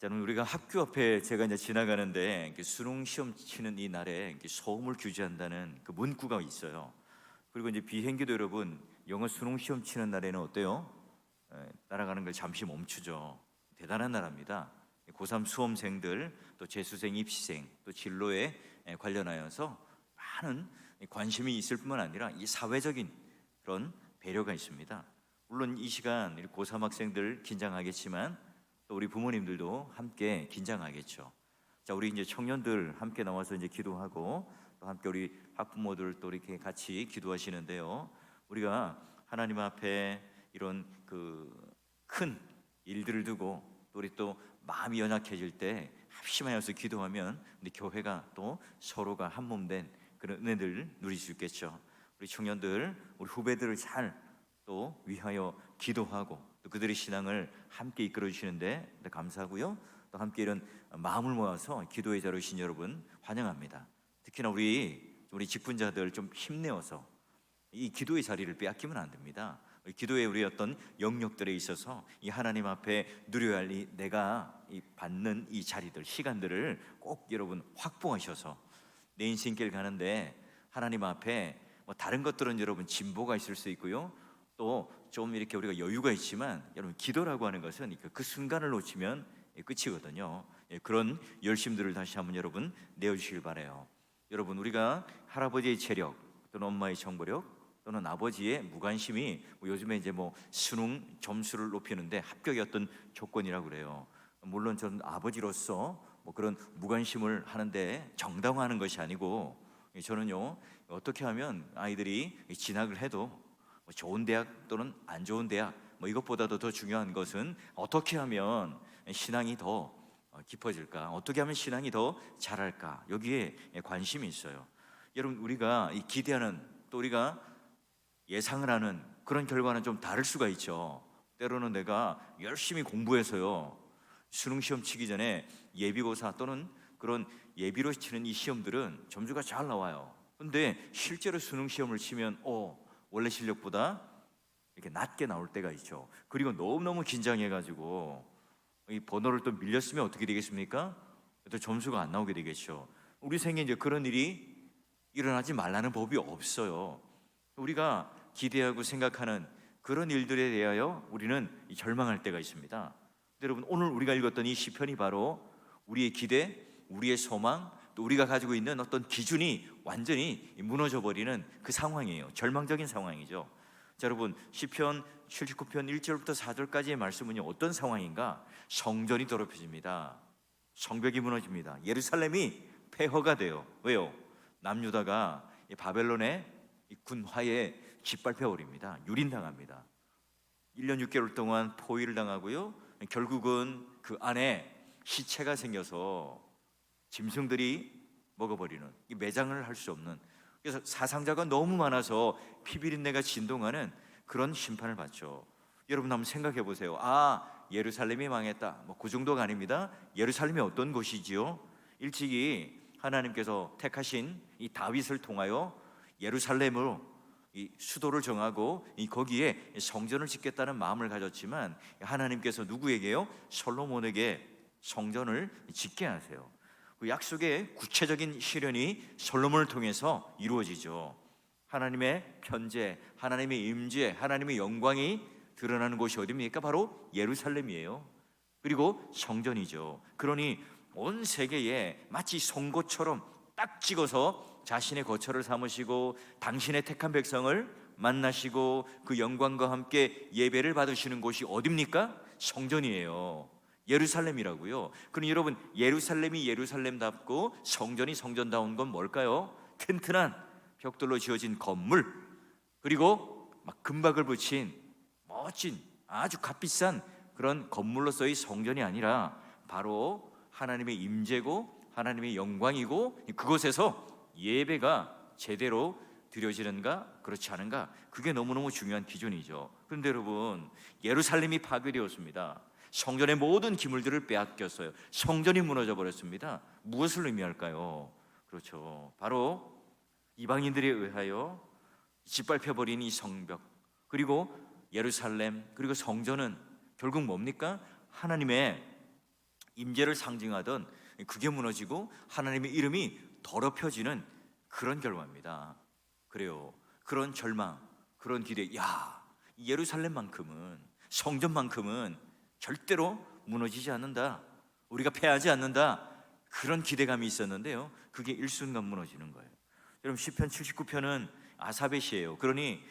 저는 우리가 학교 앞에 제가 이제 지나가는데 수능 시험 치는 이 날에 소음을 규제한다는 그 문구가 있어요. 그리고 이제 비행기도 여러분 영어 수능 시험 치는 날에는 어때요? 날아가는 걸 잠시 멈추죠. 대단한 나라입니다. 고3 수험생들 또 재수생 입시생 또 진로에 관련하여서 많은 관심이 있을 뿐만 아니라 이 사회적인 그런 배려가 있습니다. 물론 이 시간 고3 학생들 긴장하겠지만 또 우리 부모님들도 함께 긴장하겠죠. 자, 우리 이제 청년들 함께 나와서 이제 기도하고 또 함께 우리 학부모들 또 이렇게 같이 기도하시는데요. 우리가 하나님 앞에 이런 그 큰 일들을 두고 또 우리 또 마음이 연약해질 때 합심하여서 기도하면 우리 교회가 또 서로가 한 몸 된 그런 은혜들을 누릴 수 있겠죠. 우리 청년들, 우리 후배들을 잘 또 위하여 기도하고 또 그들의 신앙을 함께 이끌어 주시는데 감사하고요. 또 함께 이런 마음을 모아서 기도의 자로 오신 여러분 환영합니다. 특히나 우리 직분자들 좀 힘내어서 이 기도의 자리를 빼앗기면 안 됩니다. 기도의 우리 어떤 영역들에 있어서 이 하나님 앞에 누려야 할 내가 받는 이 자리들, 시간들을 꼭 여러분 확보하셔서 내 인생길 가는데 하나님 앞에 뭐 다른 것들은 여러분 진보가 있을 수 있고요. 또 좀 이렇게 우리가 여유가 있지만 여러분 기도라고 하는 것은 그 순간을 놓치면 끝이거든요. 그런 열심들을 다시 한번 여러분 내어주시길 바라요. 여러분 우리가 할아버지의 체력 또는 엄마의 정보력 또는 아버지의 무관심이 요즘에 이제 뭐 수능 점수를 높이는데 합격의 어떤 조건이라고 그래요. 물론 저는 아버지로서 뭐 그런 무관심을 하는데 정당화하는 것이 아니고 저는요 어떻게 하면 아이들이 진학을 해도 좋은 대학 또는 안 좋은 대학 뭐 이것보다도 더 중요한 것은 어떻게 하면 신앙이 더 깊어질까, 어떻게 하면 신앙이 더 자랄까, 여기에 관심이 있어요. 여러분 우리가 기대하는 또 우리가 예상을 하는 그런 결과는 좀 다를 수가 있죠. 때로는 내가 열심히 공부해서요 수능 시험 치기 전에 예비고사 또는 그런 예비로 치는 이 시험들은 점수가 잘 나와요. 근데 실제로 수능 시험을 치면 원래 실력보다 이렇게 낮게 나올 때가 있죠. 그리고 너무너무 긴장해가지고 이 번호를 또 밀렸으면 어떻게 되겠습니까? 또 점수가 안 나오게 되겠죠. 우리 생에 이제 그런 일이 일어나지 말라는 법이 없어요. 우리가 기대하고 생각하는 그런 일들에 대하여 우리는 절망할 때가 있습니다. 여러분 오늘 우리가 읽었던 이 시편이 바로 우리의 기대, 우리의 소망, 또 우리가 가지고 있는 어떤 기준이 완전히 무너져 버리는 그 상황이에요. 절망적인 상황이죠. 자, 여러분 시편 79편 1절부터 4절까지의 말씀은요 어떤 상황인가? 성전이 더럽혀집니다. 성벽이 무너집니다. 예루살렘이 폐허가 돼요. 왜요? 남유다가 바벨론의 군화에 짓밟혀 버립니다. 유린당합니다. 1년 6개월 동안 포위를 당하고요 결국은 그 안에 시체가 생겨서 짐승들이 먹어버리는, 매장을 할 수 없는, 그래서 사상자가 너무 많아서 피비린내가 진동하는 그런 심판을 받죠. 여러분 한번 생각해 보세요. 예루살렘이 망했다, 뭐 그 정도가 아닙니다. 예루살렘이 어떤 곳이지요? 일찍이 하나님께서 택하신 이 다윗을 통하여 예루살렘으로 이 수도를 정하고 거기에 성전을 짓겠다는 마음을 가졌지만 하나님께서 누구에게요? 솔로몬에게 성전을 짓게 하세요. 그 약속의 구체적인 실현이 솔로몬을 통해서 이루어지죠. 하나님의 편재, 하나님의 임재, 하나님의 영광이 드러나는 곳이 어디입니까? 바로 예루살렘이에요. 그리고 성전이죠. 그러니 온 세계에 마치 송곳처럼 딱 찍어서 자신의 거처를 삼으시고 당신의 택한 백성을 만나시고 그 영광과 함께 예배를 받으시는 곳이 어디입니까? 성전이에요. 예루살렘이라고요. 그럼 여러분 예루살렘이 예루살렘답고 성전이 성전다운 건 뭘까요? 튼튼한 벽돌로 지어진 건물, 그리고 막 금박을 붙인 멋진 아주 값비싼 그런 건물로서의 성전이 아니라 바로 하나님의 임재고 하나님의 영광이고 그곳에서 예배가 제대로 드려지는가 그렇지 않은가, 그게 너무너무 중요한 기준이죠. 그런데 여러분 예루살렘이 파괴되었습니다. 성전의 모든 기물들을 빼앗겼어요. 성전이 무너져 버렸습니다. 무엇을 의미할까요? 그렇죠, 바로 이방인들에 의하여 짓밟혀버린 이 성벽, 그리고 예루살렘, 그리고 성전은 결국 뭡니까? 하나님의 임재를 상징하던 그게 무너지고 하나님의 이름이 더럽혀지는 그런 결과입니다. 그래요. 그런 절망, 그런 기대. 야, 예루살렘만큼은, 성전만큼은 절대로 무너지지 않는다, 우리가 패하지 않는다, 그런 기대감이 있었는데요, 그게 일순간 무너지는 거예요. 여러분, 시편 79편은 아삽의 시예요. 그러니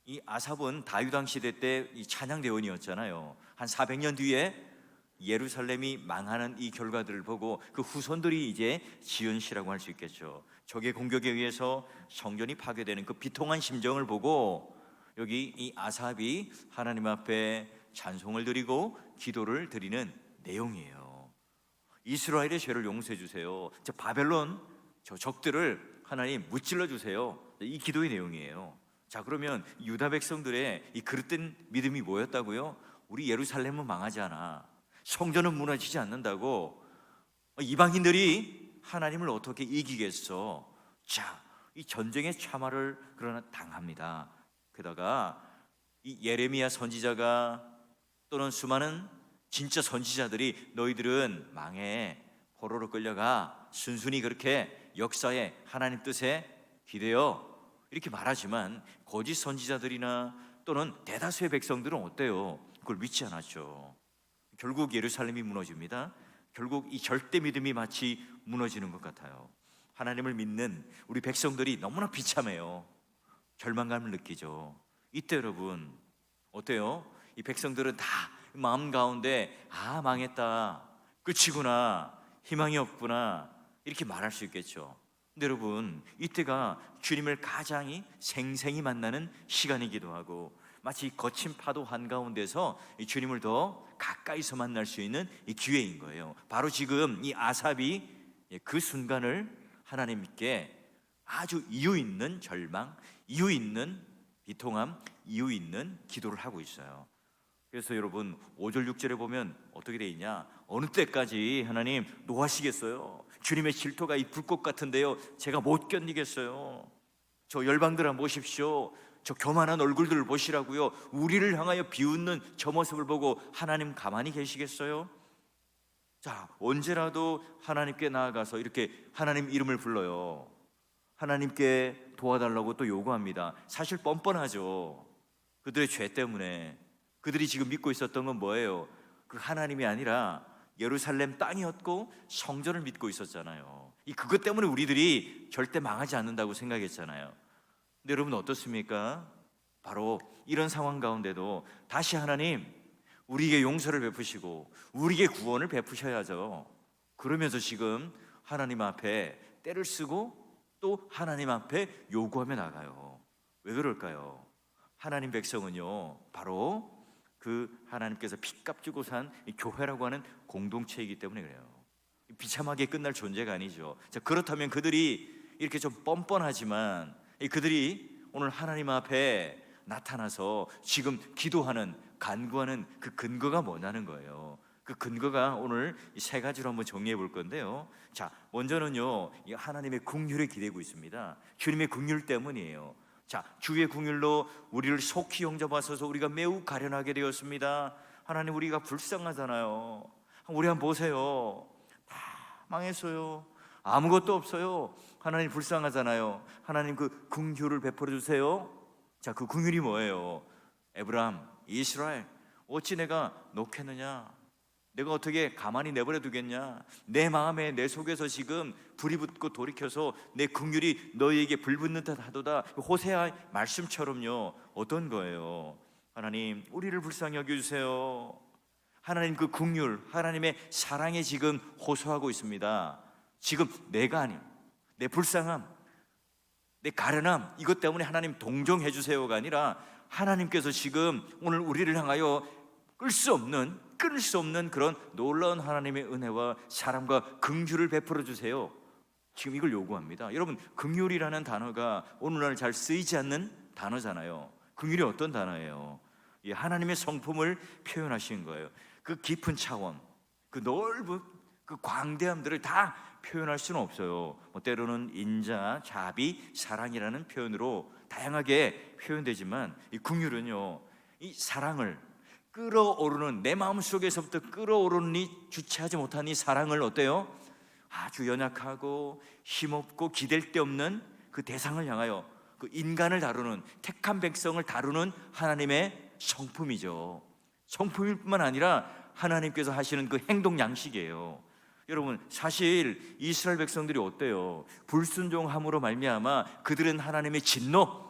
이 아삽은 다윗 왕 시대 때 이 찬양 대원이었잖아요. 한 400년 뒤에 예루살렘이 망하는 이 결과들을 보고 그 후손들이 이제 지은 시라고 할 수 있겠죠. 적의 공격에 의해서 성전이 파괴되는 그 비통한 심정을 보고 여기 이 아삽이 하나님 앞에 찬송을 드리고 기도를 드리는 내용이에요. 이스라엘의 죄를 용서해 주세요. 저 바벨론, 저 적들을 하나님 무찔러 주세요. 이 기도의 내용이에요. 자, 그러면 유다 백성들의 이 그릇된 믿음이 뭐였다고요? 우리 예루살렘은 망하지 않아, 성전은 무너지지 않는다고. 이방인들이 하나님을 어떻게 이기겠어? 자, 이 전쟁의 참화를 그러나 당합니다. 게다가 이 예레미야 선지자가 또는 수많은 진짜 선지자들이 너희들은 망해, 포로로 끌려가, 순순히 그렇게 역사에 하나님 뜻에 기대어, 이렇게 말하지만 거짓 선지자들이나 또는 대다수의 백성들은 어때요? 그걸 믿지 않았죠. 결국 예루살렘이 무너집니다. 결국 이 절대 믿음이 마치 무너지는 것 같아요. 하나님을 믿는 우리 백성들이 너무나 비참해요. 절망감을 느끼죠. 이때 여러분 어때요? 이 백성들은 다 마음 가운데 망했다, 끝이구나, 희망이 없구나, 이렇게 말할 수 있겠죠. 근데 여러분, 이때가 주님을 가장 생생히 만나는 시간이기도 하고 마치 거친 파도 한가운데서 이 주님을 더 가까이서 만날 수 있는 이 기회인 거예요. 바로 지금 이 아삽이 그 순간을 하나님께 아주 이유 있는 절망, 이유 있는 비통함, 이유 있는 기도를 하고 있어요. 그래서 여러분 5절 6절에 보면 어떻게 돼 있냐? 어느 때까지 하나님 노하시겠어요? 주님의 질투가 이 불꽃 같은데요, 제가 못 견디겠어요. 저 열방들아 보십시오. 저 교만한 얼굴들을 보시라고요. 우리를 향하여 비웃는 저 모습을 보고 하나님 가만히 계시겠어요? 자, 언제라도 하나님께 나아가서 이렇게 하나님 이름을 불러요. 하나님께 도와달라고 또 요구합니다. 사실 뻔뻔하죠. 그들의 죄 때문에. 그들이 지금 믿고 있었던 건 뭐예요? 그 하나님이 아니라 예루살렘 땅이었고 성전을 믿고 있었잖아요. 그것 때문에 우리들이 절대 망하지 않는다고 생각했잖아요. 근데 여러분 어떻습니까? 바로 이런 상황 가운데도 다시 하나님 우리에게 용서를 베푸시고 우리에게 구원을 베푸셔야죠. 그러면서 지금 하나님 앞에 때를 쓰고 또 하나님 앞에 요구하며 나가요. 왜 그럴까요? 하나님 백성은요, 바로 그 하나님께서 핏값 주고 산 교회라고 하는 공동체이기 때문에 그래요. 비참하게 끝날 존재가 아니죠. 자, 그렇다면 그들이 이렇게 좀 뻔뻔하지만 그들이 오늘 하나님 앞에 나타나서 지금 기도하는, 간구하는 그 근거가 뭐냐는 거예요. 그 근거가 오늘 세 가지로 한번 정리해 볼 건데요. 자, 먼저는요, 하나님의 긍휼에 기대고 있습니다. 주님의 긍휼 때문이에요. 자, 주의 긍휼로 우리를 속히 용접하셔서 우리가 매우 가련하게 되었습니다. 하나님, 우리가 불쌍하잖아요. 우리 한번 보세요. 다 망했어요. 아무것도 없어요. 하나님 불쌍하잖아요. 하나님 그 긍휼을 베풀어 주세요. 자, 그 긍휼이 뭐예요? 에브라임, 이스라엘, 어찌 내가 놓겠느냐? 내가 어떻게 가만히 내버려 두겠냐? 내 마음에, 내 속에서 지금 불이 붙고 돌이켜서 내 긍휼이 너희에게 불붙는 듯 하도다. 호세아 말씀처럼요. 어떤 거예요? 하나님, 우리를 불쌍히 여겨주세요. 하나님 그 긍휼, 하나님의 사랑에 지금 호소하고 있습니다. 지금 내가 아닌 내 불쌍함, 내 가련함, 이것 때문에 하나님 동정해 주세요가 아니라 하나님께서 지금 오늘 우리를 향하여 끊을 수 없는 그런 놀라운 하나님의 은혜와 사랑과 긍휼을 베풀어 주세요. 지금 이걸 요구합니다. 여러분, 긍휼이라는 단어가 오늘날 잘 쓰이지 않는 단어잖아요. 긍휼이 어떤 단어예요? 하나님의 성품을 표현하신 거예요. 그 깊은 차원, 그 넓은 그 광대함들을 다 표현할 수는 없어요. 때로는 인자, 자비, 사랑이라는 표현으로 다양하게 표현되지만 이 긍휼은요, 이 사랑을, 끓어오르는, 내 마음속에서부터 끓어오르는 이 주체하지 못한 이 사랑을 어때요? 아주 연약하고 힘없고 기댈 데 없는 그 대상을 향하여, 그 인간을 다루는, 택한 백성을 다루는 하나님의 성품이죠. 성품일 뿐만 아니라 하나님께서 하시는 그 행동 양식이에요. 여러분, 사실 이스라엘 백성들이 어때요? 불순종함으로 말미암아 그들은 하나님의 진노,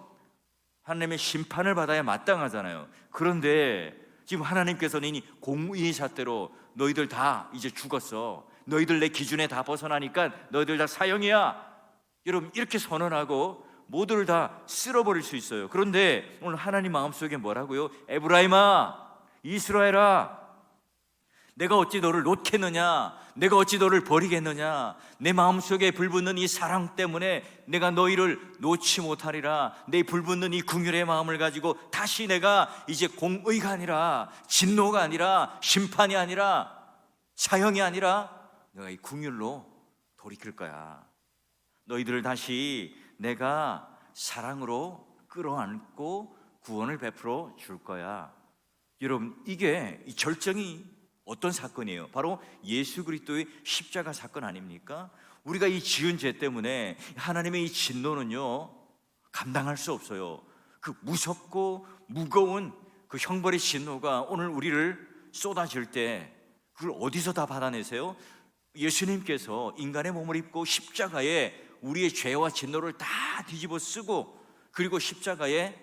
하나님의 심판을 받아야 마땅하잖아요. 그런데 지금 하나님께서는 이 공의사대로 너희들 다 이제 죽었어, 너희들 내 기준에 다 벗어나니까 너희들 다 사형이야, 여러분 이렇게 선언하고 모두를 다 쓸어버릴 수 있어요. 그런데 오늘 하나님 마음속에 뭐라고요? 에브라임아, 이스라엘아, 내가 어찌 너를 놓겠느냐, 내가 어찌 너를 버리겠느냐, 내 마음속에 불붙는 이 사랑 때문에 내가 너희를 놓지 못하리라. 내 불붙는 이 긍휼의 마음을 가지고 다시 내가 이제 공의가 아니라, 진노가 아니라, 심판이 아니라, 사형이 아니라 내가 이 긍휼로 돌이킬 거야. 너희들을 다시 내가 사랑으로 끌어안고 구원을 베풀어 줄 거야. 여러분, 이게 이 절정이 어떤 사건이에요? 바로 예수 그리스도의 십자가 사건 아닙니까? 우리가 이 지은 죄 때문에 하나님의 이 진노는요, 감당할 수 없어요. 그 무섭고 무거운 그 형벌의 진노가 오늘 우리를 쏟아질 때 그걸 어디서 다 받아내세요? 예수님께서 인간의 몸을 입고 십자가에 우리의 죄와 진노를 다 뒤집어 쓰고, 그리고 십자가에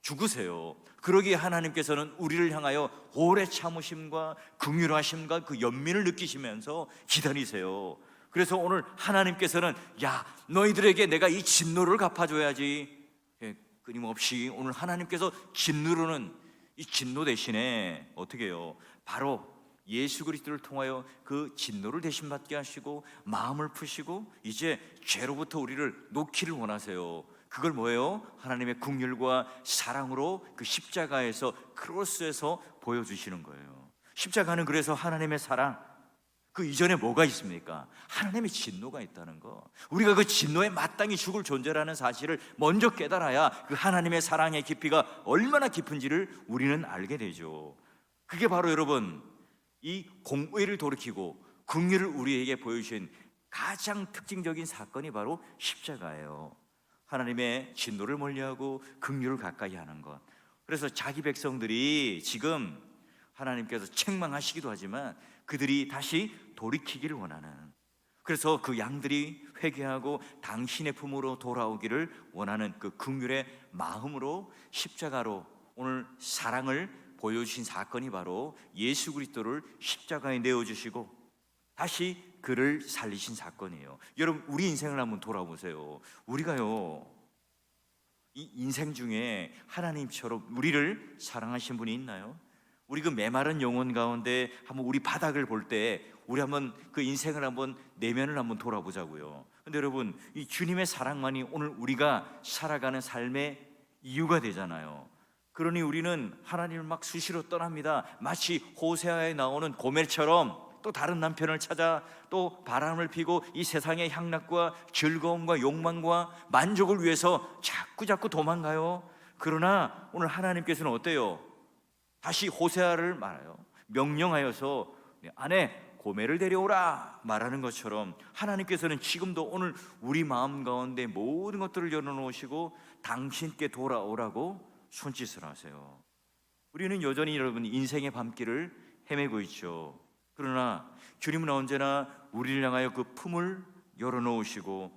죽으세요. 그러기에 하나님께서는 우리를 향하여 오래 참으심과 긍휼하심과 그 연민을 느끼시면서 기다리세요. 그래서 오늘 하나님께서는 야, 너희들에게 내가 이 진노를 갚아줘야지. 끊임없이 오늘 하나님께서 진노로는 이 진노 대신에 어떻게 해요? 바로 예수 그리스도를 통하여 그 진노를 대신 받게 하시고 마음을 푸시고 이제 죄로부터 우리를 놓기를 원하세요. 그걸 뭐예요? 하나님의 긍휼과 사랑으로 그 십자가에서, 크로스에서 보여주시는 거예요. 십자가는 그래서 하나님의 사랑, 그 이전에 뭐가 있습니까? 하나님의 진노가 있다는 거. 우리가 그 진노에 마땅히 죽을 존재라는 사실을 먼저 깨달아야 그 하나님의 사랑의 깊이가 얼마나 깊은지를 우리는 알게 되죠. 그게 바로 여러분, 이 공의를 돌이키고 긍휼을 우리에게 보여주신 가장 특징적인 사건이 바로 십자가예요. 하나님의 진노를 멀리하고 긍휼을 가까이 하는 것. 그래서 자기 백성들이 지금 하나님께서 책망하시기도 하지만 그들이 다시 돌이키기를 원하는, 그래서 그 양들이 회개하고 당신의 품으로 돌아오기를 원하는 그 긍휼의 마음으로 십자가로 오늘 사랑을 보여주신 사건이 바로 예수 그리스도를 십자가에 내어주시고 다시 그를 살리신 사건이에요. 여러분, 우리 인생을 한번 돌아보세요. 우리가요, 이 인생 중에 하나님처럼 우리를 사랑하신 분이 있나요? 우리 그 메마른 영혼 가운데 한번 우리 바닥을 볼 때 우리 한번 그 인생을 한번 내면을 한번 돌아보자고요. 근데 여러분, 이 주님의 사랑만이 오늘 우리가 살아가는 삶의 이유가 되잖아요. 그러니 우리는 하나님을 막 수시로 떠납니다. 마치 호세아에 나오는 고멜처럼 또 다른 남편을 찾아 또 바람을 피고 이 세상의 향락과 즐거움과 욕망과 만족을 위해서 자꾸 도망가요. 그러나 오늘 하나님께서는 어때요? 다시 호세아를 말해요. 명령하여서 아내 고멜을 데려오라 말하는 것처럼 하나님께서는 지금도 오늘 우리 마음 가운데 모든 것들을 열어놓으시고 당신께 돌아오라고 손짓을 하세요. 우리는 여전히 여러분 인생의 밤길을 헤매고 있죠. 그러나 주님은 언제나 우리를 향하여 그 품을 열어놓으시고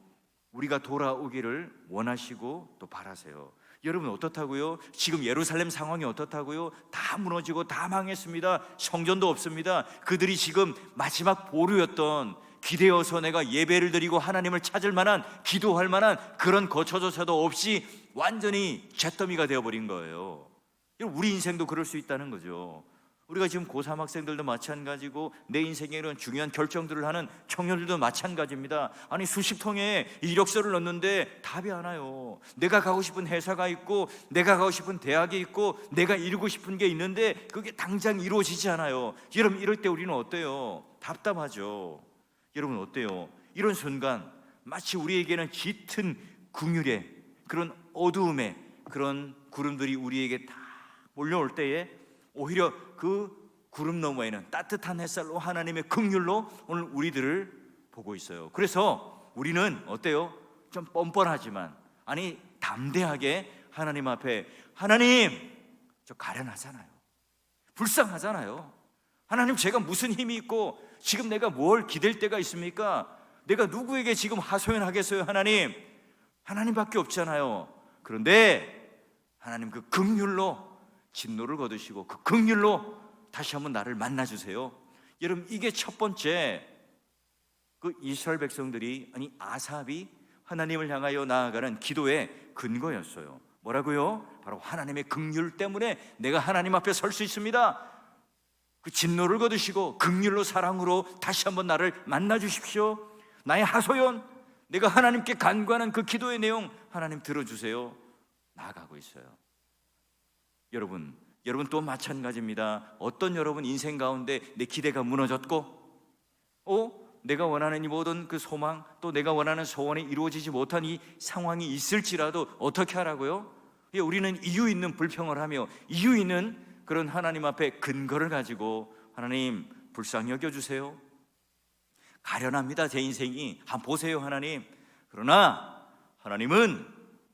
우리가 돌아오기를 원하시고 또 바라세요. 여러분 어떻다고요? 지금 예루살렘 상황이 어떻다고요? 다 무너지고 다 망했습니다. 성전도 없습니다. 그들이 지금 마지막 보루였던, 기대어서 내가 예배를 드리고 하나님을 찾을 만한, 기도할 만한 그런 거처조차도 없이 완전히 잿더미가 되어버린 거예요. 우리 인생도 그럴 수 있다는 거죠. 우리가 지금 고3 학생들도 마찬가지고 내 인생에 이런 중요한 결정들을 하는 청년들도 마찬가지입니다. 아니 수십 통의 이력서를 넣는데 답이 안 와요. 내가 가고 싶은 회사가 있고 내가 가고 싶은 대학이 있고 내가 이루고 싶은 게 있는데 그게 당장 이루어지지 않아요. 여러분 이럴 때 우리는 어때요? 답답하죠. 여러분 어때요? 이런 순간 마치 우리에게는 짙은 긍휼의 그런 어두움의 그런 구름들이 우리에게 다 몰려올 때에 오히려 그 구름 너머에는 따뜻한 햇살로 하나님의 긍휼로 오늘 우리들을 보고 있어요. 그래서 우리는 어때요? 좀 뻔뻔하지만, 아니 담대하게 하나님 앞에, 하나님 저 가련하잖아요, 불쌍하잖아요, 하나님 제가 무슨 힘이 있고 지금 내가 뭘 기댈 때가 있습니까? 내가 누구에게 지금 하소연하겠어요? 하나님밖에 없잖아요. 그런데 하나님 그 긍휼로 진노를 거두시고 그 긍휼로 다시 한번 나를 만나주세요. 여러분, 이게 첫 번째 그 이스라엘 백성들이, 아니 아삽이 하나님을 향하여 나아가는 기도의 근거였어요. 뭐라고요? 바로 하나님의 긍휼 때문에 내가 하나님 앞에 설 수 있습니다. 그 진노를 거두시고 긍휼로 사랑으로 다시 한번 나를 만나 주십시오. 나의 하소연, 내가 하나님께 간구하는 그 기도의 내용 하나님 들어주세요. 나아가고 있어요. 여러분 또 마찬가지입니다. 어떤 여러분 인생 가운데 내 기대가 무너졌고, 내가 원하는 이 모든 그 소망, 또 내가 원하는 소원이 이루어지지 못한 이 상황이 있을지라도 어떻게 하라고요? 우리는 이유 있는 불평을 하며 이유 있는 그런 하나님 앞에 근거를 가지고, 하나님 불쌍히 여겨주세요. 가련합니다 제 인생이, 한번 보세요 하나님. 그러나 하나님은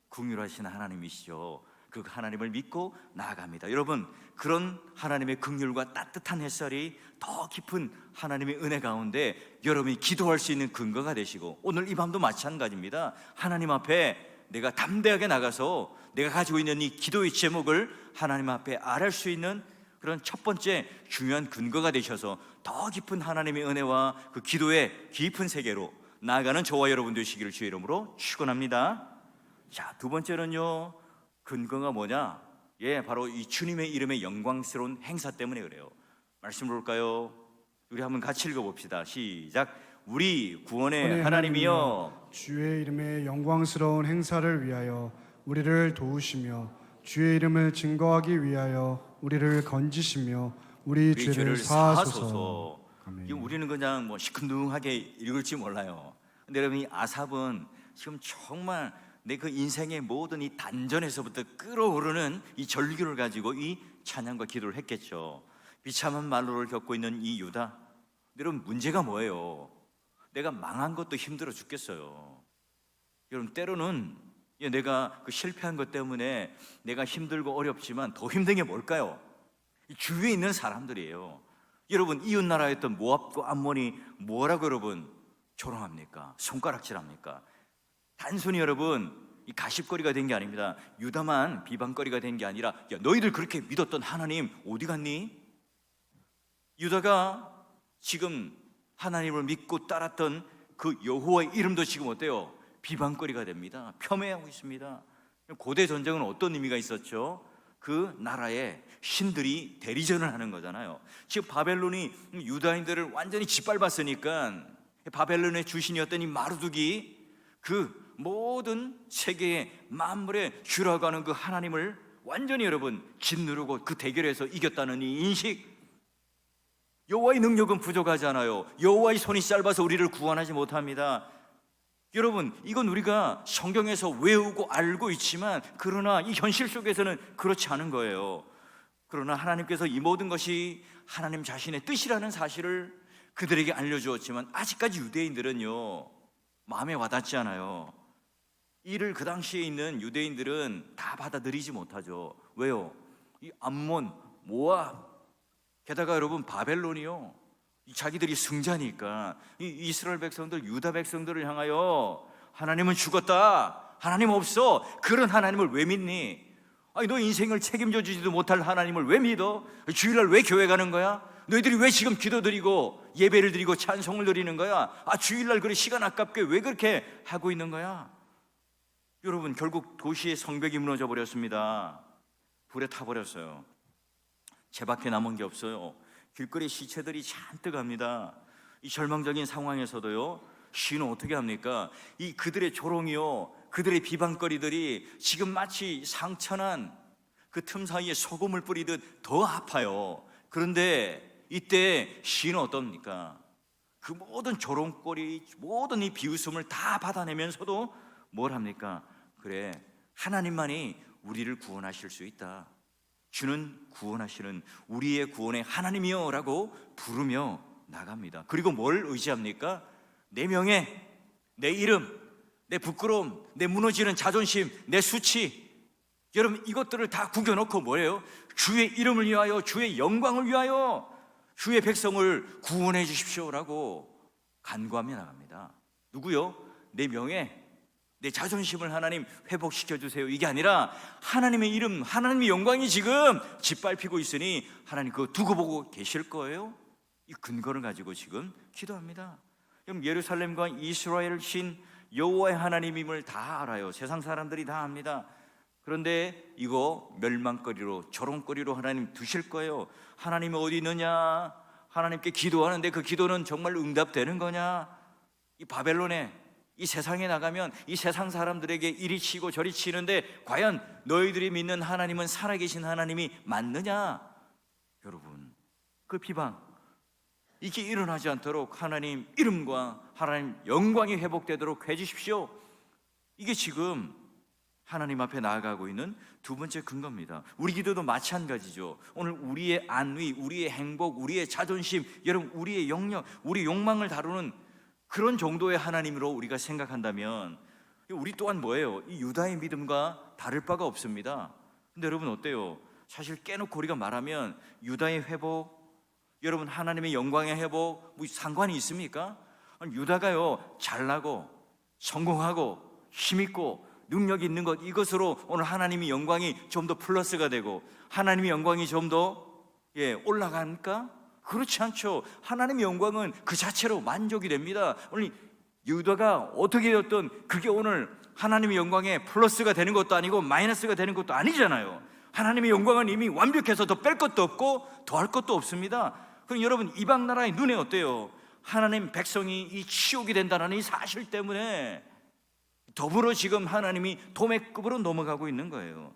긍휼하신 하나님이시죠. 그 하나님을 믿고 나아갑니다. 여러분, 그런 하나님의 긍휼과 따뜻한 햇살이 더 깊은 하나님의 은혜 가운데 여러분이 기도할 수 있는 근거가 되시고, 오늘 이 밤도 마찬가지입니다. 하나님 앞에 내가 담대하게 나가서 내가 가지고 있는 이 기도의 제목을 하나님 앞에 아뢰 수 있는 그런 첫 번째 중요한 근거가 되셔서 더 깊은 하나님의 은혜와 그 기도의 깊은 세계로 나아가는 저와 여러분 되시기를 주의 이름으로 축원합니다. 자, 두 번째는요, 근거가 뭐냐? 바로 이 주님의 이름의 영광스러운 행사 때문에 그래요. 말씀 볼까요? 우리 한번 같이 읽어봅시다. 시작. 우리 구원의 하나님이여, 주의 이름의 영광스러운 행사를 위하여 우리를 도우시며 주의 이름을 증거하기 위하여 우리를 건지시며 우리 죄를 사하소서. 이거 우리는 그냥 뭐 시큰둥하게 읽을지 몰라요. 근데 여러분, 이 아삽은 지금 정말 내 그 인생의 모든 이 단전에서부터 끌어오르는 이 절규를 가지고 이 찬양과 기도를 했겠죠. 비참한 말로를 겪고 있는 이 유다, 여러분 문제가 뭐예요? 내가 망한 것도 힘들어 죽겠어요. 여러분, 때로는 내가 그 실패한 것 때문에 내가 힘들고 어렵지만 더 힘든 게 뭘까요? 이 주위에 있는 사람들이에요. 여러분, 이웃나라였던 모압과 암몬이 뭐라고 여러분 조롱합니까? 손가락질합니까? 단순히 여러분 이 가십거리가 된 게 아닙니다. 유다만 비방거리가 된 게 아니라, 야, 너희들 그렇게 믿었던 하나님 어디 갔니? 유다가 지금 하나님을 믿고 따랐던 그 여호와의 이름도 지금 어때요? 비방거리가 됩니다. 폄훼하고 있습니다. 고대 전쟁은 어떤 의미가 있었죠? 그 나라의 신들이 대리전을 하는 거잖아요. 지금 바벨론이 유다인들을 완전히 짓밟았으니까 바벨론의 주신이었던 이 마르둑이 그 모든 세계의 만물의 주라고 하는 그 하나님을 완전히 여러분 짓누르고 그 대결에서 이겼다는 이 인식, 여호와의 능력은 부족하지 않아요. 여호와의 손이 짧아서 우리를 구원하지 못합니다. 여러분, 이건 우리가 성경에서 외우고 알고 있지만, 그러나 이 현실 속에서는 그렇지 않은 거예요. 그러나 하나님께서 이 모든 것이 하나님 자신의 뜻이라는 사실을 그들에게 알려주었지만, 아직까지 유대인들은요 마음에 와닿지 않아요. 이를 그 당시에 있는 유대인들은 다 받아들이지 못하죠. 왜요? 이 암몬, 모압, 게다가 여러분 바벨론이요, 자기들이 승자니까 이 이스라엘 백성들, 유다 백성들을 향하여 하나님은 죽었다, 하나님 없어, 그런 하나님을 왜 믿니? 아니, 너 인생을 책임져 주지도 못할 하나님을 왜 믿어? 주일날 왜 교회 가는 거야? 너희들이 왜 지금 기도드리고 예배를 드리고 찬송을 드리는 거야? 주일날 그래 시간 아깝게 왜 그렇게 하고 있는 거야? 여러분, 결국 도시의 성벽이 무너져 버렸습니다. 불에 타버렸어요. 죄밖에 남은 게 없어요. 길거리 시체들이 잔뜩 합니다. 이 절망적인 상황에서도요, 시인은 어떻게 합니까? 이 그들의 조롱이요, 그들의 비방거리들이 지금 마치 상처난 그 틈 사이에 소금을 뿌리듯 더 아파요. 그런데 이때 시인은 어떻습니까? 그 모든 조롱거리, 모든 이 비웃음을 다 받아내면서도 뭘 합니까? 그래, 하나님만이 우리를 구원하실 수 있다. 주는 구원하시는 우리의 구원의 하나님이여 라고 부르며 나갑니다. 그리고 뭘 의지합니까? 내 명예, 내 이름, 내 부끄러움, 내 무너지는 자존심, 내 수치, 여러분 이것들을 다 구겨놓고 뭐예요? 주의 이름을 위하여, 주의 영광을 위하여 주의 백성을 구원해 주십시오라고 간구하며 나갑니다. 누구요? 내 명예, 내 자존심을 하나님 회복시켜 주세요. 이게 아니라 하나님의 이름, 하나님의 영광이 지금 짓밟히고 있으니 하나님 그거 두고 보고 계실 거예요? 이 근거를 가지고 지금 기도합니다. 그럼 예루살렘과 이스라엘 신 여호와의 하나님임을 다 알아요. 세상 사람들이 다 압니다. 그런데 이거 멸망거리로, 조롱거리로 하나님 두실 거예요. 하나님이 어디 있느냐? 하나님께 기도하는데 그 기도는 정말 응답되는 거냐? 이 바벨론에, 이 세상에 나가면 이 세상 사람들에게 이리 치고 저리 치는데 과연 너희들이 믿는 하나님은 살아계신 하나님이 맞느냐? 여러분, 그 비방 이게 일어나지 않도록 하나님 이름과 하나님 영광이 회복되도록 해주십시오. 이게 지금 하나님 앞에 나아가고 있는 두 번째 근거입니다. 우리 기도도 마찬가지죠. 오늘 우리의 안위, 우리의 행복, 우리의 자존심, 여러분 우리의 영역, 우리 욕망을 다루는 그런 정도의 하나님으로 우리가 생각한다면 우리 또한 뭐예요? 이 유다의 믿음과 다를 바가 없습니다. 근데 여러분 어때요? 사실 깨놓고 우리가 말하면 유다의 회복, 여러분 하나님의 영광의 회복 뭐 상관이 있습니까? 아니, 유다가요 잘나고 성공하고 힘있고 능력 있는 것, 이것으로 오늘 하나님의 영광이 좀 더 플러스가 되고 하나님의 영광이 좀 더 올라가니까? 그렇지 않죠. 하나님의 영광은 그 자체로 만족이 됩니다. 오늘 유다가 어떻게 되었든 그게 오늘 하나님의 영광에 플러스가 되는 것도 아니고 마이너스가 되는 것도 아니잖아요. 하나님의 영광은 이미 완벽해서 더 뺄 것도 없고 더할 것도 없습니다. 그럼 여러분 이방 나라의 눈에 어때요? 하나님 백성이 이 치욕이 된다는 이 사실 때문에 더불어 지금 하나님이 도매급으로 넘어가고 있는 거예요.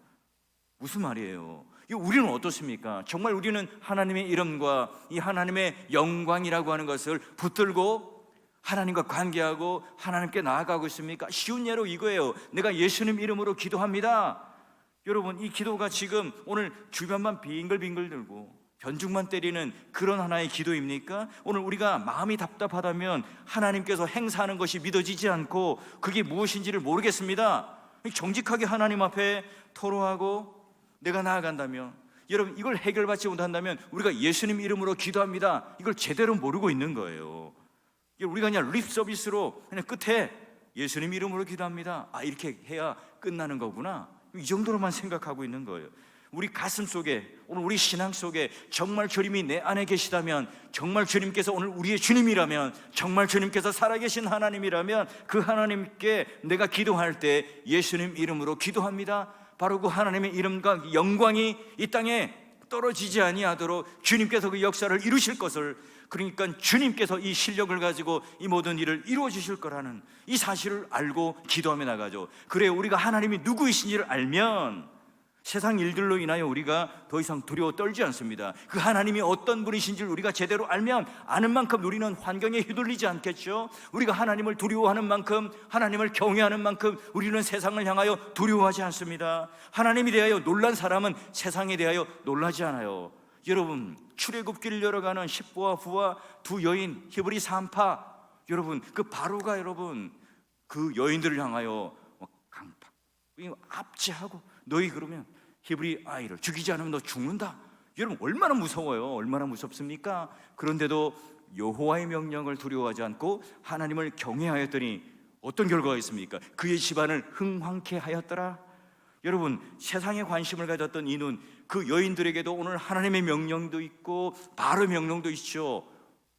무슨 말이에요? 우리는 어떻습니까? 정말 우리는 하나님의 이름과 이 하나님의 영광이라고 하는 것을 붙들고 하나님과 관계하고 하나님께 나아가고 있습니까? 쉬운 예로 이거예요. 내가 예수님 이름으로 기도합니다. 여러분 이 기도가 지금 오늘 주변만 빙글빙글 들고 변죽만 때리는 그런 하나의 기도입니까? 오늘 우리가 마음이 답답하다면 하나님께서 행사하는 것이 믿어지지 않고 그게 무엇인지를 모르겠습니다. 정직하게 하나님 앞에 토로하고 내가 나아간다면, 여러분 이걸 해결받지 못한다면 우리가 예수님 이름으로 기도합니다, 이걸 제대로 모르고 있는 거예요. 우리가 그냥 립 서비스로 그냥 끝에 예수님 이름으로 기도합니다, 이렇게 해야 끝나는 거구나, 이 정도로만 생각하고 있는 거예요. 우리 가슴 속에, 오늘 우리 신앙 속에 정말 주님이 내 안에 계시다면, 정말 주님께서 오늘 우리의 주님이라면, 정말 주님께서 살아계신 하나님이라면 그 하나님께 내가 기도할 때 예수님 이름으로 기도합니다, 바로 그 하나님의 이름과 영광이 이 땅에 떨어지지 아니하도록 주님께서 그 역사를 이루실 것을, 그러니까 주님께서 이 실력을 가지고 이 모든 일을 이루어 주실 거라는 이 사실을 알고 기도하며 나가죠. 그래 우리가 하나님이 누구이신지를 알면 세상 일들로 인하여 우리가 더 이상 두려워 떨지 않습니다. 그 하나님이 어떤 분이신지를 우리가 제대로 알면 아는 만큼 우리는 환경에 휘둘리지 않겠죠. 우리가 하나님을 두려워하는 만큼, 하나님을 경외하는 만큼 우리는 세상을 향하여 두려워하지 않습니다. 하나님에 대하여 놀란 사람은 세상에 대하여 놀라지 않아요. 여러분 출애굽기를 열어가는 십부와 부와 두 여인 히브리 3파, 여러분 그 바로가 여러분 그 여인들을 향하여 강팍 압제하고 너희 그러면 히브리 아이를 죽이지 않으면 너 죽는다. 여러분 얼마나 무서워요. 얼마나 무섭습니까? 그런데도 여호와의 명령을 두려워하지 않고 하나님을 경외하였더니 어떤 결과가 있습니까? 그의 집안을 흥황케 하였더라. 여러분 세상에 관심을 가졌던 이 눈, 그 여인들에게도 오늘 하나님의 명령도 있고 바로의 명령도 있죠.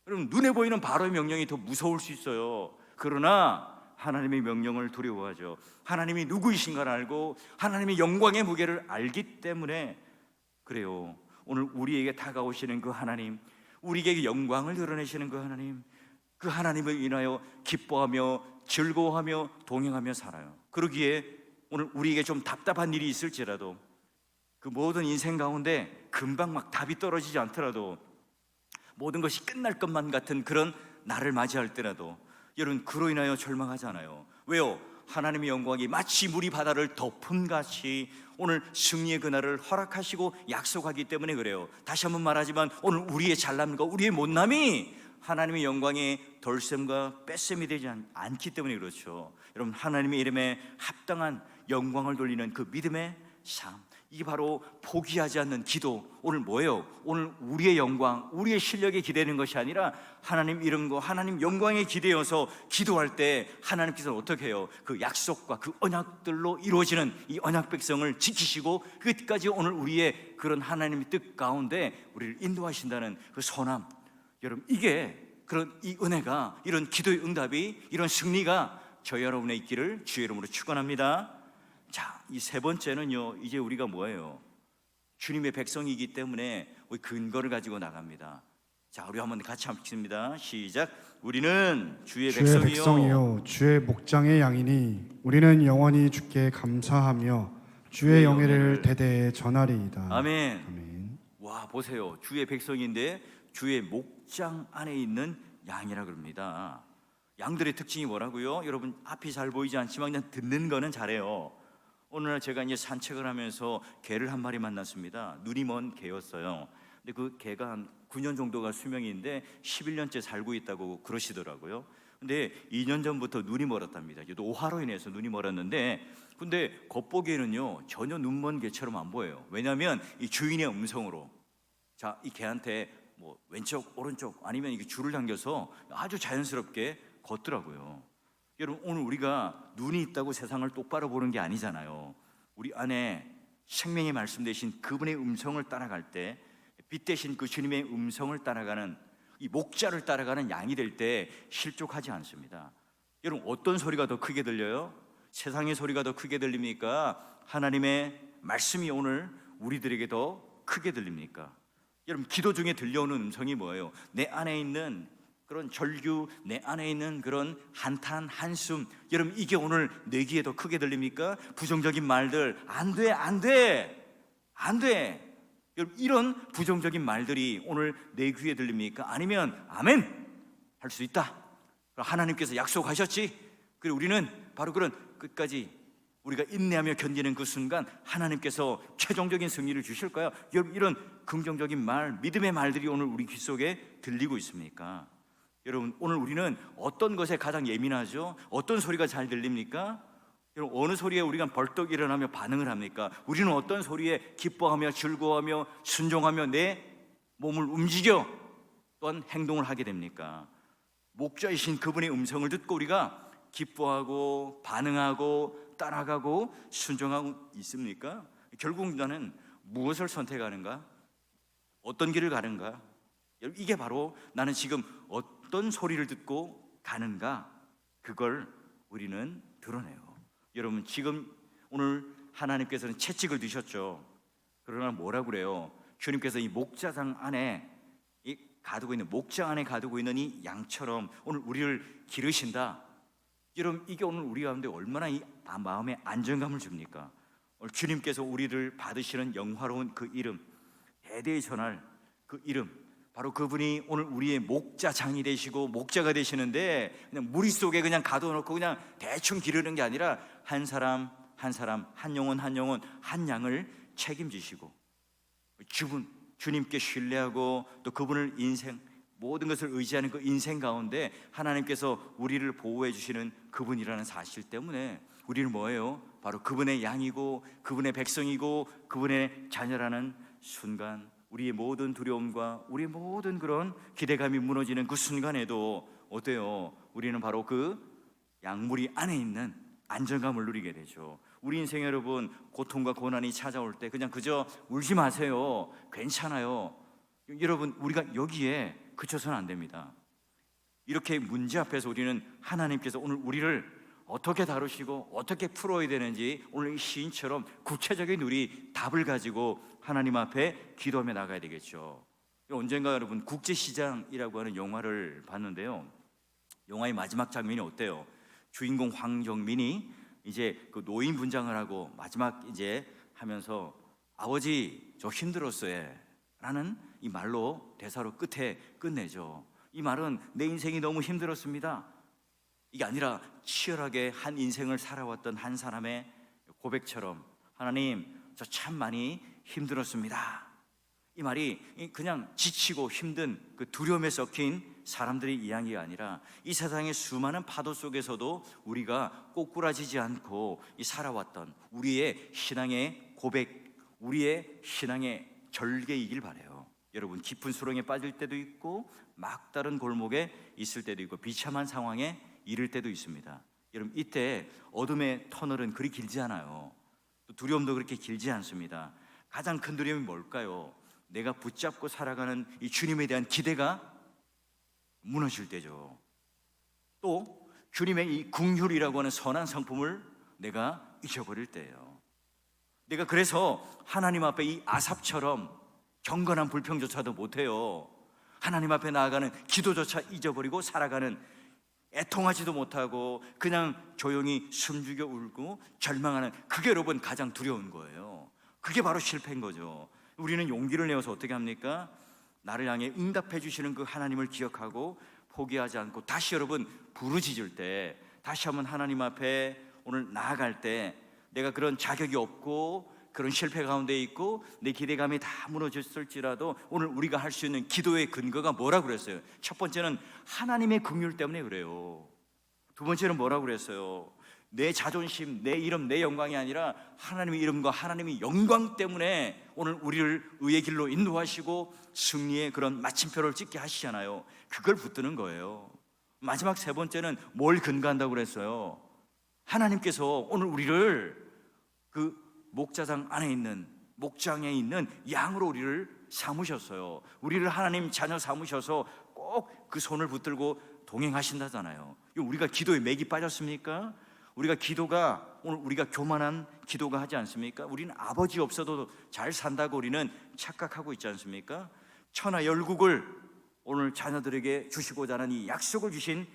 여러분 눈에 보이는 바로의 명령이 더 무서울 수 있어요. 그러나 하나님의 명령을 두려워하죠. 하나님이 누구이신가를 알고 하나님의 영광의 무게를 알기 때문에 그래요. 오늘 우리에게 다가오시는 그 하나님, 우리에게 영광을 드러내시는 그 하나님, 그 하나님을 인하여 기뻐하며 즐거워하며 동행하며 살아요. 그러기에 오늘 우리에게 좀 답답한 일이 있을지라도, 그 모든 인생 가운데 금방 막 답이 떨어지지 않더라도, 모든 것이 끝날 것만 같은 그런 날을 맞이할 때라도 여러분 그로 인하여 절망하지 않아요. 왜요? 하나님의 영광이 마치 물이 바다를 덮은 같이 오늘 승리의 그날을 허락하시고 약속하기 때문에 그래요. 다시 한번 말하지만 오늘 우리의 잘남과 우리의 못남이 하나님의 영광의 덜셈과 뺏셈이 되지 않기 때문에 그렇죠. 여러분, 하나님의 이름에 합당한 영광을 돌리는 그 믿음의 삶, 이게 바로 포기하지 않는 기도. 오늘 뭐예요? 오늘 우리의 영광, 우리의 실력에 기대는 것이 아니라 하나님 이름과 하나님 영광에 기대어서 기도할 때 하나님께서는 어떻게 해요? 그 약속과 그 언약들로 이루어지는 이 언약 백성을 지키시고 끝까지 오늘 우리의 그런 하나님의 뜻 가운데 우리를 인도하신다는 그 선함. 여러분, 이게 그런 이 은혜가, 이런 기도의 응답이, 이런 승리가 저 여러분의 있기를 주의 이름으로 축원합니다. 자, 이 세 번째는요, 이제 우리가 뭐예요? 주님의 백성이기 때문에 우리 근거를 가지고 나갑니다. 자, 우리 한번 같이 읽습니다. 시작. 우리는 주의 백성이요 주의 목장의 양이니 우리는 영원히 주께 감사하며 주의 영예를 대대에 전하리이다. 아멘. 아멘. 와, 보세요. 주의 백성인데 주의 목장 안에 있는 양이라 그럽니다. 양들의 특징이 뭐라고요? 여러분, 앞이 잘 보이지 않지만 그냥 듣는 거는 잘해요. 오늘 제가 이제 산책을 하면서 개를 한 마리 만났습니다. 눈이 먼 개였어요. 근데 그 개가 한 9년 정도가 수명인데 11년째 살고 있다고 그러시더라고요. 근데 2년 전부터 눈이 멀었답니다. 노화로 인해서 눈이 멀었는데, 근데 겉보기에는요 전혀 눈 먼 개처럼 안 보여요. 왜냐하면 이 주인의 음성으로, 자, 이 개한테 뭐 왼쪽 오른쪽 아니면 이게 줄을 당겨서 아주 자연스럽게 걷더라고요. 여러분, 오늘 우리가 눈이 있다고 세상을 똑바로 보는 게 아니잖아요. 우리 안에 생명의 말씀 되신 그분의 음성을 따라갈 때, 빛 대신 그 주님의 음성을 따라가는, 이 목자를 따라가는 양이 될 때 실족하지 않습니다. 여러분, 어떤 소리가 더 크게 들려요? 세상의 소리가 더 크게 들립니까? 하나님의 말씀이 오늘 우리들에게 더 크게 들립니까? 여러분, 기도 중에 들려오는 음성이 뭐예요? 내 안에 있는 그런 절규, 내 안에 있는 그런 한탄, 한숨, 여러분, 이게 오늘 내 귀에 더 크게 들립니까? 부정적인 말들, 안 돼, 안 돼, 안 돼, 여러분, 이런 부정적인 말들이 오늘 내 귀에 들립니까? 아니면 아멘 할 수 있다, 하나님께서 약속하셨지. 그리고 우리는 바로 그런 끝까지 우리가 인내하며 견디는 그 순간 하나님께서 최종적인 승리를 주실 거야. 여러분, 이런 긍정적인 말, 믿음의 말들이 오늘 우리 귀 속에 들리고 있습니까? 여러분, 오늘 우리는 어떤 것에 가장 예민하죠? 어떤 소리가 잘 들립니까? 여러분, 어느 소리에 우리가 벌떡 일어나며 반응을 합니까? 우리는 어떤 소리에 기뻐하며 즐거워하며 순종하며 내 몸을 움직여 또한 행동을 하게 됩니까? 목자이신 그분의 음성을 듣고 우리가 기뻐하고 반응하고 따라가고 순종하고 있습니까? 결국 나는 무엇을 선택하는가? 어떤 길을 가는가? 이게 바로 나는 지금 어떤 소리를 듣고 가는가, 그걸 우리는 드러내요. 여러분, 지금 오늘 하나님께서는 채찍을 드셨죠. 그러나 뭐라고 그래요? 주님께서 이 목자장 안에 가두고 있는, 목장 안에 가두고 있는 이 양처럼 오늘 우리를 기르신다. 여러분, 이게 오늘 우리 가운데 얼마나 이 마음에 안정감을 줍니까? 오늘 주님께서 우리를 받으시는 영화로운 그 이름, 대대에 전할 그 이름, 바로 그분이 오늘 우리의 목자장이 되시고 목자가 되시는데, 그냥 무리 속에 그냥 가둬놓고 그냥 대충 기르는 게 아니라 한 사람 한 사람, 한 영혼 한 영혼, 한 양을 책임지시고 주님께 신뢰하고 또 그분을 인생 모든 것을 의지하는 그 인생 가운데 하나님께서 우리를 보호해 주시는 그분이라는 사실 때문에 우리는 뭐예요? 바로 그분의 양이고 그분의 백성이고 그분의 자녀라는 순간, 우리의 모든 두려움과 우리의 모든 그런 기대감이 무너지는 그 순간에도 어때요? 우리는 바로 그 양무리 안에 있는 안정감을 누리게 되죠. 우리 인생 여러분, 고통과 고난이 찾아올 때 그냥 그저 울지 마세요. 괜찮아요. 여러분, 우리가 여기에 그쳐서는 안 됩니다. 이렇게 문제 앞에서 우리는 하나님께서 오늘 우리를 어떻게 다루시고 어떻게 풀어야 되는지 오늘 이 시인처럼 구체적인 우리 답을 가지고 하나님 앞에 기도하며 나가야 되겠죠. 언젠가 여러분 국제시장이라고 하는 영화를 봤는데요, 영화의 마지막 장면이 어때요? 주인공 황정민이 이제 그 노인 분장을 하고 마지막 이제 하면서 아버지 저 힘들었어요 라는 이 말로 대사로 끝에 끝내죠. 이 말은 내 인생이 너무 힘들었습니다. 이게 아니라 치열하게 한 인생을 살아왔던 한 사람의 고백처럼 하나님, 저 참 많이 힘들었습니다. 이 말이 그냥 지치고 힘든 그 두려움에 섞인 사람들의 이야기가 아니라 이 세상의 수많은 파도 속에서도 우리가 꼬꾸라지지 않고 살아왔던 우리의 신앙의 고백, 우리의 신앙의 절개이길 바라요. 여러분, 깊은 수렁에 빠질 때도 있고 막다른 골목에 있을 때도 있고 비참한 상황에 이를 때도 있습니다. 여러분, 이때 어둠의 터널은 그리 길지 않아요. 또 두려움도 그렇게 길지 않습니다. 가장 큰 두려움이 뭘까요? 내가 붙잡고 살아가는 이 주님에 대한 기대가 무너질 때죠. 또 주님의 이 긍휼이라고 하는 선한 성품을 내가 잊어버릴 때예요. 내가 그래서 하나님 앞에 이 아삽처럼 경건한 불평조차도 못해요. 하나님 앞에 나아가는 기도조차 잊어버리고 살아가는, 애통하지도 못하고 그냥 조용히 숨죽여 울고 절망하는, 그게 여러분 가장 두려운 거예요. 그게 바로 실패인 거죠. 우리는 용기를 내어서 어떻게 합니까? 나를 향해 응답해 주시는 그 하나님을 기억하고 포기하지 않고 다시 여러분 부르짖을 때, 다시 한번 하나님 앞에 오늘 나아갈 때, 내가 그런 자격이 없고 그런 실패 가운데 있고 내 기대감이 다 무너졌을지라도 오늘 우리가 할 수 있는 기도의 근거가 뭐라고 그랬어요? 첫 번째는 하나님의 긍휼 때문에 그래요. 두 번째는 뭐라고 그랬어요? 내 자존심, 내 이름, 내 영광이 아니라 하나님의 이름과 하나님의 영광 때문에 오늘 우리를 의의 길로 인도하시고 승리의 그런 마침표를 찍게 하시잖아요. 그걸 붙드는 거예요. 마지막 세 번째는 뭘 근거한다고 그랬어요? 하나님께서 오늘 우리를 그 목자장 안에 있는, 목장에 있는 양으로 우리를 삼으셨어요. 우리를 하나님 자녀 삼으셔서 꼭 그 손을 붙들고 동행하신다잖아요. 우리가 기도에 맥이 빠졌습니까? 우리가 기도가, 오늘 우리가 교만한 기도가 하지 않습니까? 우리는 아버지 없어도 잘 산다고 우리는 착각하고 있지 않습니까? 천하 열국을 오늘 자녀들에게 주시고자 하는 이 약속을 주신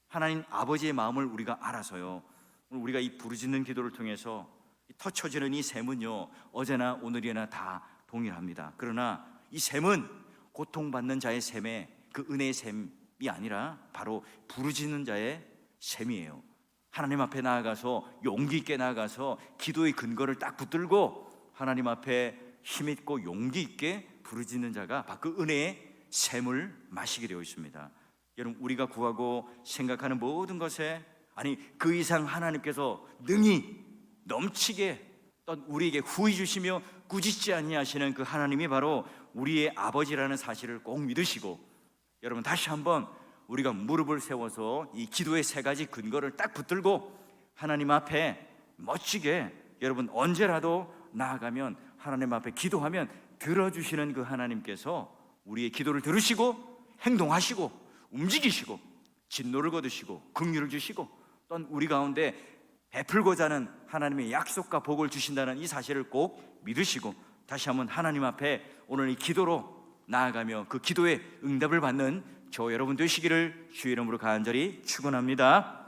하나님 아버지의 마음을 우리가 알아서요, 오늘 우리가 이 부르짖는 기도를 통해서 터쳐지는 이 셈은요, 어제나 오늘이나 다 동일합니다. 그러나 이 셈은 고통받는 자의 셈에 그 은혜의 셈이 아니라 바로 부르짖는 자의 셈이에요. 하나님 앞에 나아가서 용기 있게 나아가서 기도의 근거를 딱 붙들고 하나님 앞에 힘있고 용기 있게 부르짖는 자가 바로 그 은혜의 샘을 마시게 되어 있습니다. 여러분, 우리가 구하고 생각하는 모든 것에, 아니 그 이상 하나님께서 능히 넘치게 우리에게 후히 주시며 꾸짖지 아니하시는 그 하나님이 바로 우리의 아버지라는 사실을 꼭 믿으시고, 여러분 다시 한번 우리가 무릎을 세워서 이 기도의 세 가지 근거를 딱 붙들고 하나님 앞에 멋지게, 여러분 언제라도 나아가면 하나님 앞에 기도하면 들어주시는 그 하나님께서 우리의 기도를 들으시고 행동하시고 움직이시고 진노를 거두시고 긍휼을 주시고 또한 우리 가운데 베풀고자 하는 하나님의 약속과 복을 주신다는 이 사실을 꼭 믿으시고 다시 한번 하나님 앞에 오늘 이 기도로 나아가며 그 기도의 응답을 받는 저 여러분 되시기를 주의 이름으로 간절히 축원합니다.